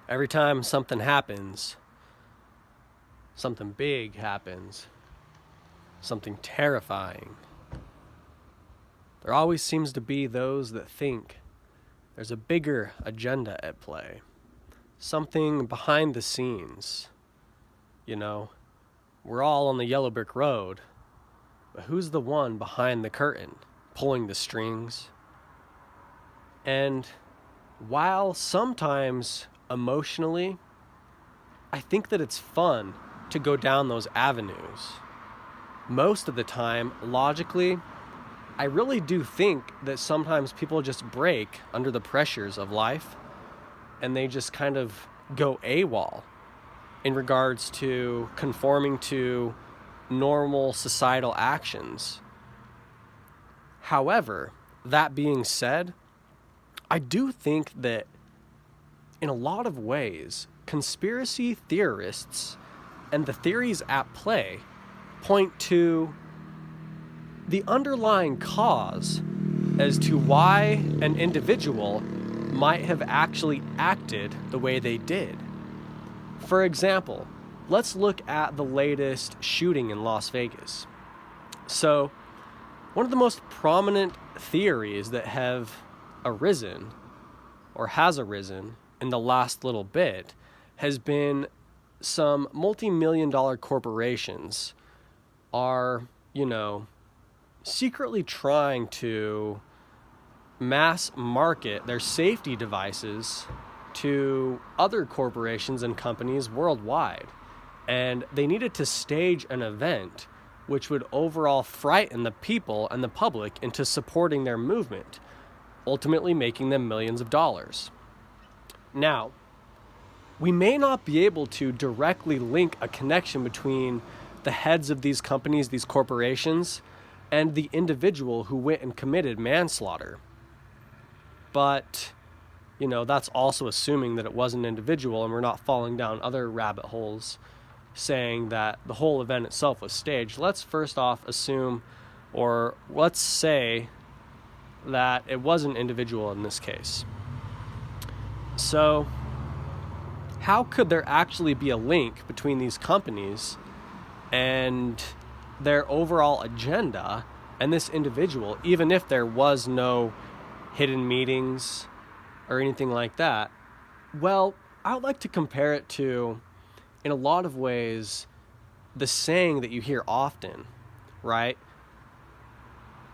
Every time something happens, something big happens, something terrifying, there always seems to be those that think there's a bigger agenda at play, something behind the scenes. You know, we're all on the yellow brick road, but who's the one behind the curtain, pulling the strings? And while sometimes emotionally, I think that it's fun to go down those avenues, most of the time, logically, I really do think that sometimes people just break under the pressures of life and they just kind of go AWOL in regards to conforming to normal societal actions. However, that being said, I do think that in a lot of ways, conspiracy theorists and the theories at play point to the underlying cause as to why an individual might have actually acted the way they did. For example, let's look at the latest shooting in Las Vegas. So, one of the most prominent theories that have arisen, or has arisen, in the last little bit, has been some multi-million-dollar corporations are, secretly trying to mass market their safety devices to other corporations and companies worldwide. And they needed to stage an event which would overall frighten the people and the public into supporting their movement, ultimately making them millions of dollars. Now, we may not be able to directly link a connection between the heads of these companies, these corporations, and the individual who went and committed manslaughter. But, that's also assuming that it was an individual, and we're not falling down other rabbit holes saying that the whole event itself was staged. Let's first off assume, or let's say that it was an individual in this case. So, how could there actually be a link between these companies and their overall agenda and this individual, even if there was no hidden meetings or anything like that? Well, I would like to compare it to, in a lot of ways, the saying that you hear often, right?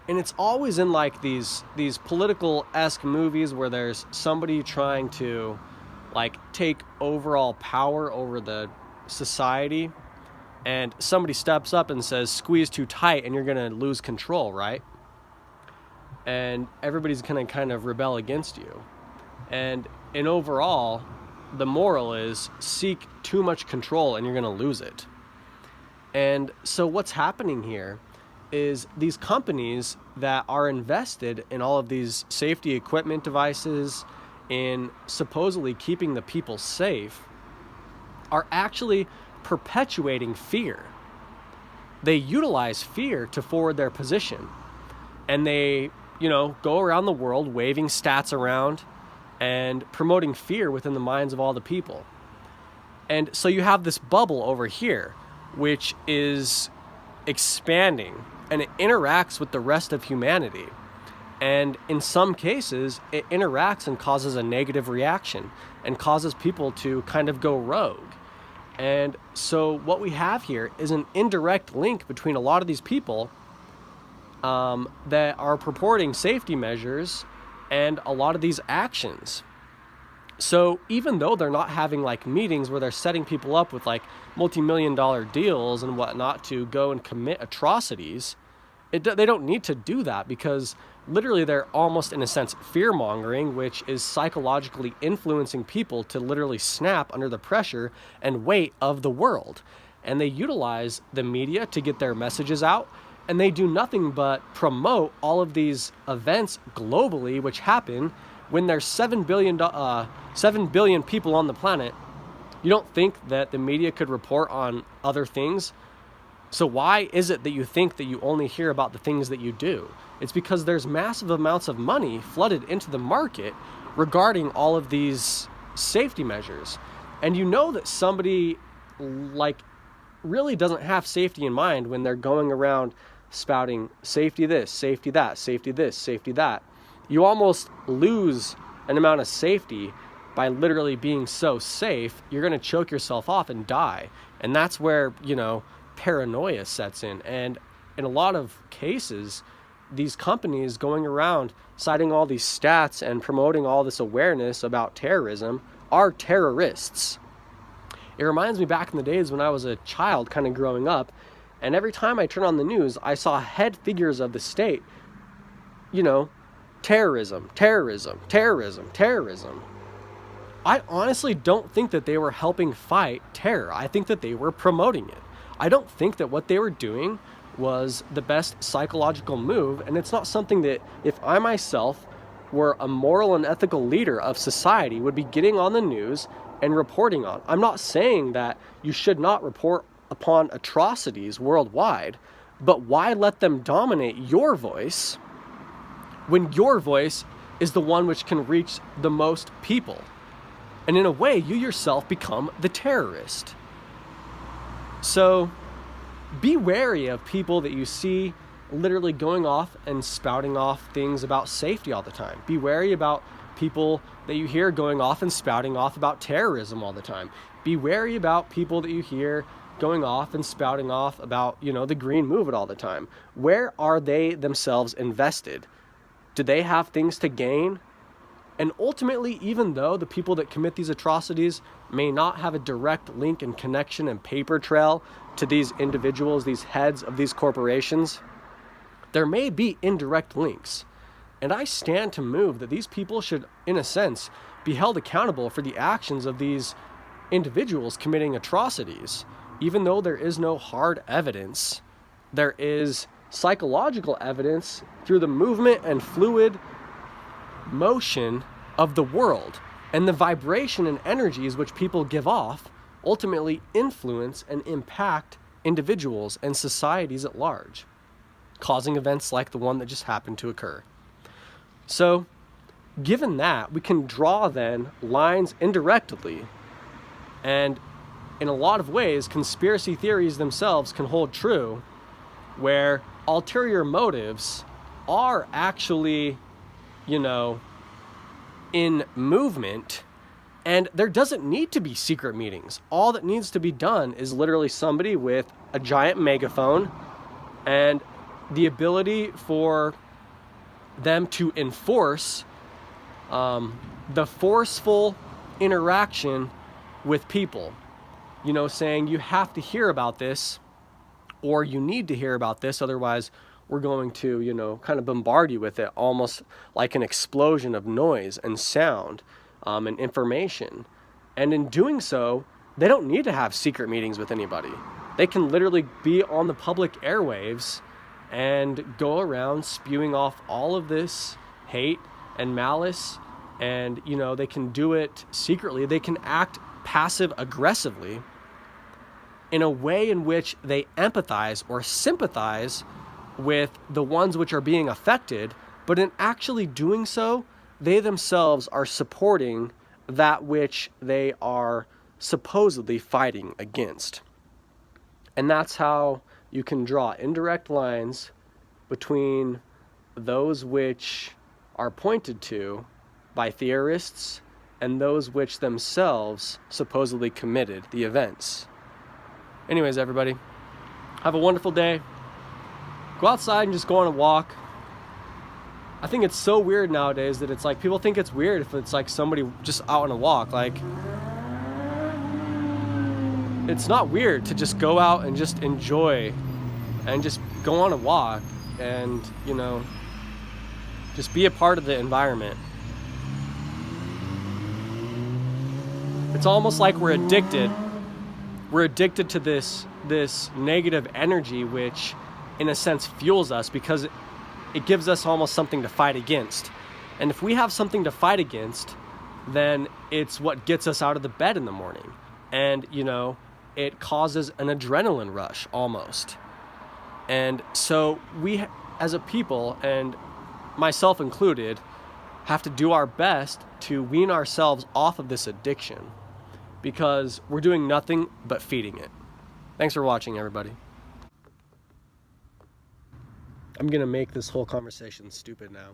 And it's always in like these political-esque movies where there's somebody trying to take overall power over the society, and somebody steps up and says, squeeze too tight and you're going to lose control, right? And everybody's going to kind of rebel against you. And in overall, the moral is seek too much control and you're going to lose it. And so what's happening here is these companies that are invested in all of these safety equipment devices, in supposedly keeping the people safe, are actually perpetuating fear. They utilize fear to forward their position. And they, go around the world waving stats around and promoting fear within the minds of all the people. And so you have this bubble over here, which is expanding, and it interacts with the rest of humanity. And in some cases, it interacts and causes a negative reaction and causes people to kind of go rogue. And so what we have here is an indirect link between a lot of these people that are purporting safety measures and a lot of these actions. So even though they're not having meetings where they're setting people up with multi-million-dollar deals and whatnot to go and commit atrocities, they don't need to do that, because literally they're almost, in a sense, fear-mongering, which is psychologically influencing people to literally snap under the pressure and weight of the world. And they utilize the media to get their messages out, and they do nothing but promote all of these events globally, which happen when there's 7 billion people on the planet. You don't think that the media could report on other things? So why is it that you think that you only hear about the things that you do? It's because there's massive amounts of money flooded into the market regarding all of these safety measures. And you know that somebody like really doesn't have safety in mind when they're going around spouting safety this, safety that, safety this, safety that. You almost lose an amount of safety by literally being so safe. You're going to choke yourself off and die. And that's where, paranoia sets in. And in a lot of cases, these companies going around citing all these stats and promoting all this awareness about terrorism are terrorists. It reminds me back in the days when I was a child kind of growing up, and every time I turn on the news, I saw head figures of the state, terrorism, terrorism, terrorism, terrorism. I honestly don't think that they were helping fight terror. I think that they were promoting it. I don't think that what they were doing was the best psychological move, and it's not something that if I myself were a moral and ethical leader of society would be getting on the news and reporting on. I'm not saying that you should not report upon atrocities worldwide, but why let them dominate your voice when your voice is the one which can reach the most people? And in a way, you yourself become the terrorist. So be wary of people that you see literally going off and spouting off things about safety all the time. Be wary about people that you hear going off and spouting off about terrorism all the time. Be wary about people that you hear going off and spouting off about, the green movement all the time. Where are they themselves invested? Do they have things to gain? And ultimately, even though the people that commit these atrocities may not have a direct link and connection and paper trail to these individuals, these heads of these corporations, there may be indirect links. And I stand to move that these people should, in a sense, be held accountable for the actions of these individuals committing atrocities. Even though there is no hard evidence, there is psychological evidence through the movement and fluid motion of the world, and the vibration and energies which people give off ultimately influence and impact individuals and societies at large, causing events like the one that just happened to occur. So, given that, we can draw then lines indirectly, and in a lot of ways, conspiracy theories themselves can hold true, where ulterior motives are actually, in movement, and there doesn't need to be secret meetings. All that needs to be done is literally somebody with a giant megaphone and the ability for them to enforce the forceful interaction with people, saying you have to hear about this, or you need to hear about this, otherwise we're going to, kind of bombard you with it, almost like an explosion of noise and sound and information. And in doing so, they don't need to have secret meetings with anybody. They can literally be on the public airwaves and go around spewing off all of this hate and malice. And, they can do it secretly. They can act passive aggressively in a way in which they empathize or sympathize with the ones which are being affected, but in actually doing so, they themselves are supporting that which they are supposedly fighting against. And that's how you can draw indirect lines between those which are pointed to by theorists and those which themselves supposedly committed the events. Anyways, everybody, have a wonderful day. Go outside and just go on a walk. I think it's so weird nowadays that it's like people think it's weird if it's like somebody just out on a walk. Like, it's not weird to just go out and just enjoy and just go on a walk and, just be a part of the environment. It's almost like we're addicted. We're addicted to this negative energy, which in a sense fuels us because it gives us almost something to fight against. And if we have something to fight against, then it's what gets us out of the bed in the morning. And, it causes an adrenaline rush almost. And so we as a people, and myself included, have to do our best to wean ourselves off of this addiction, because we're doing nothing but feeding it. Thanks for watching, everybody. I'm going to make this whole conversation stupid now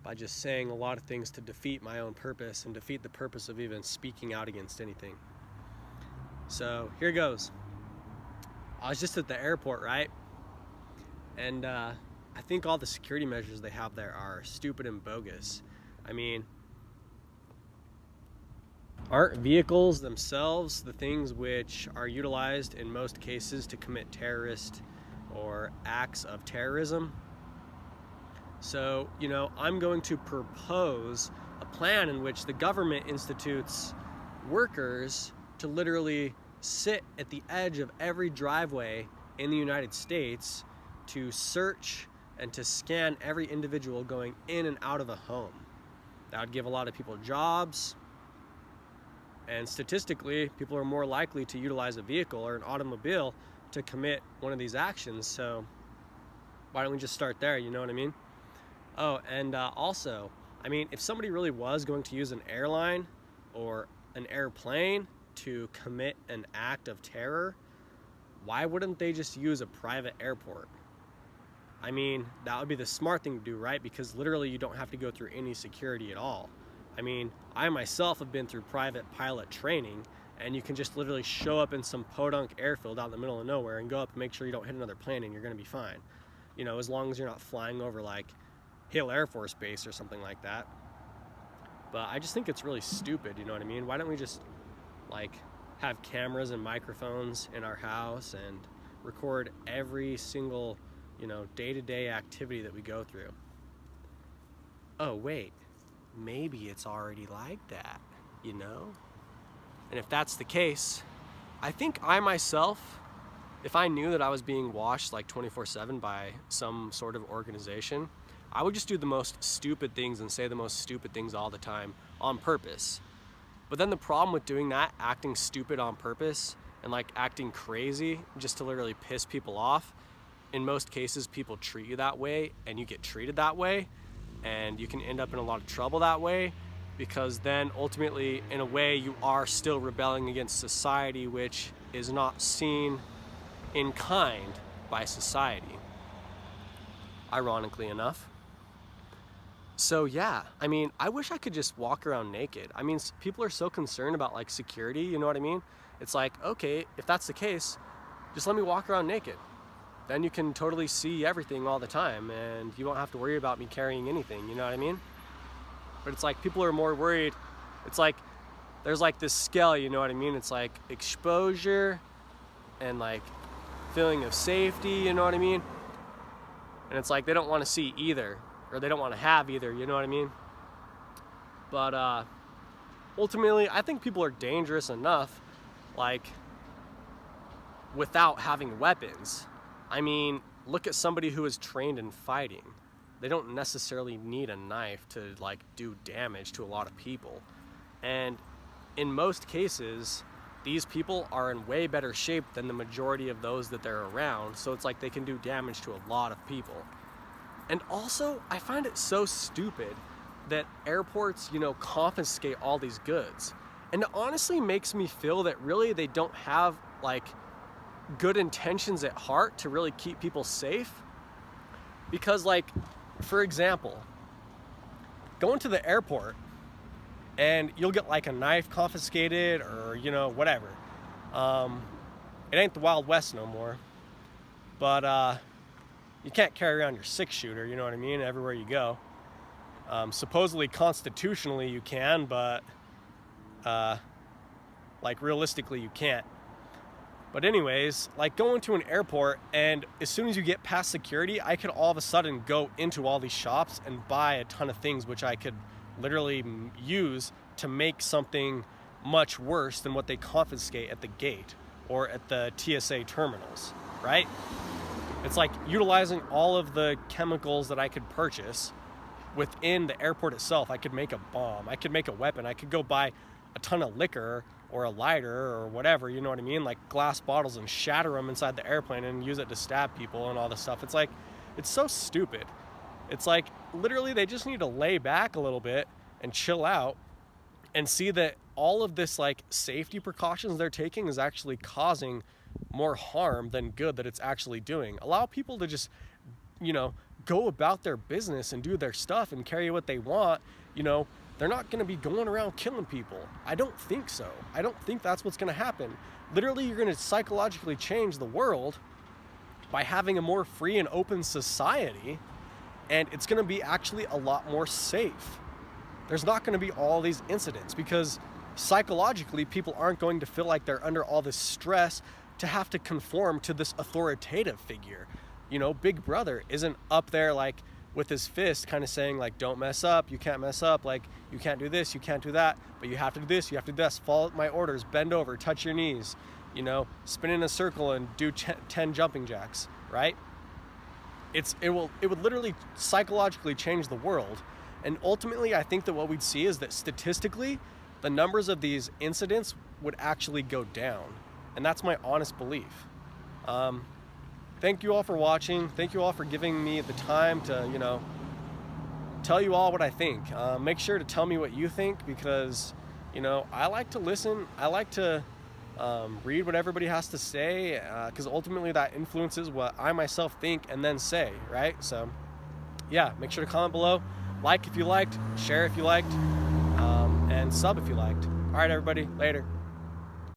by just saying a lot of things to defeat my own purpose and defeat the purpose of even speaking out against anything. So here goes. I was just at the airport, right? And I think all the security measures they have there are stupid and bogus. I mean, aren't vehicles themselves the things which are utilized in most cases to commit terrorist or acts of terrorism? So, I'm going to propose a plan in which the government institutes workers to literally sit at the edge of every driveway in the United States to search and to scan every individual going in and out of a home. That would give a lot of people jobs, and statistically, people are more likely to utilize a vehicle or an automobile to commit one of these actions. So why don't we just start there, you know what I mean? Oh, and also, I mean, if somebody really was going to use an airline or an airplane to commit an act of terror, why wouldn't they just use a private airport? I mean, that would be the smart thing to do, right? Because literally you don't have to go through any security at all. I mean, I myself have been through private pilot training, and you can just literally show up in some podunk airfield out in the middle of nowhere and go up and make sure you don't hit another plane, and you're going to be fine. As long as you're not flying over like Hill Air Force Base or something like that. But I just think it's really stupid, you know what I mean? Why don't we just have cameras and microphones in our house and record every single, day-to-day activity that we go through? Oh, wait, maybe it's already like that, And if that's the case, I think I myself, if I knew that I was being watched 24/7 by some sort of organization, I would just do the most stupid things and say the most stupid things all the time on purpose. But then the problem with doing that, acting stupid on purpose and acting crazy just to literally piss people off, in most cases people treat you that way and you get treated that way, and you can end up in a lot of trouble that way, because then ultimately, in a way, you are still rebelling against society, which is not seen in kind by society, ironically enough. So yeah, I mean, I wish I could just walk around naked. I mean, people are so concerned about security, you know what I mean? It's okay, if that's the case, just let me walk around naked. Then you can totally see everything all the time, and you won't have to worry about me carrying anything, you know what I mean? But it's people are more worried. It's there's this scale, you know what I mean? It's exposure and feeling of safety, you know what I mean? And it's they don't want to see either, or they don't want to have either, you know what I mean? But ultimately, I think people are dangerous enough, without having weapons. I mean, look at somebody who is trained in fighting. They don't necessarily need a knife to do damage to a lot of people. And in most cases, these people are in way better shape than the majority of those that they're around. So it's they can do damage to a lot of people. And also, I find it so stupid that airports, confiscate all these goods. And it honestly makes me feel that really they don't have good intentions at heart to really keep people safe. Because for example, going to the airport and you'll get a knife confiscated or, whatever. It ain't the Wild West no more. But you can't carry around your 6-shooter, you know what I mean, everywhere you go. Supposedly constitutionally you can, but realistically you can't. But anyways, going to an airport, and as soon as you get past security, I could all of a sudden go into all these shops and buy a ton of things which I could literally use to make something much worse than what they confiscate at the gate or at the TSA terminals, right? It's utilizing all of the chemicals that I could purchase within the airport itself. I could make a bomb, I could make a weapon, I could go buy a ton of liquor or a lighter or whatever, you know what I mean? Glass bottles, and shatter them inside the airplane and use it to stab people and all this stuff. It's so stupid. It's literally they just need to lay back a little bit and chill out and see that all of this like safety precautions they're taking is actually causing more harm than good that it's actually doing. Allow people to just, you know, go about their business and do their stuff and carry what they want. You know, they're not going to be going around killing people. I don't think so. I don't think that's what's going to happen. Literally, you're going to psychologically change the world by having a more free and open society, and it's going to be actually a lot more safe. There's not going to be all these incidents because psychologically people aren't going to feel like they're under all this stress to have to conform to this authoritative figure. You know, Big Brother isn't up there like with his fist kind of saying like, don't mess up, you can't mess up, like you can't do this, you can't do that, but you have to do this, you have to do this, follow my orders, bend over, touch your knees, you know, spin in a circle and do 10 jumping jacks, right? It would literally psychologically change the world. And ultimately, I think that what we'd see is that statistically, the numbers of these incidents would actually go down. And that's my honest belief. Thank you all for watching. Thank you all for giving me the time to, you know, tell you all what I think. Make sure to tell me what you think because, you know, I like to listen. I like to read what everybody has to say because ultimately that influences what I myself think and then say, right? So, yeah, make sure to comment below. Like if you liked, share if you liked, and sub if you liked. All right, everybody, later.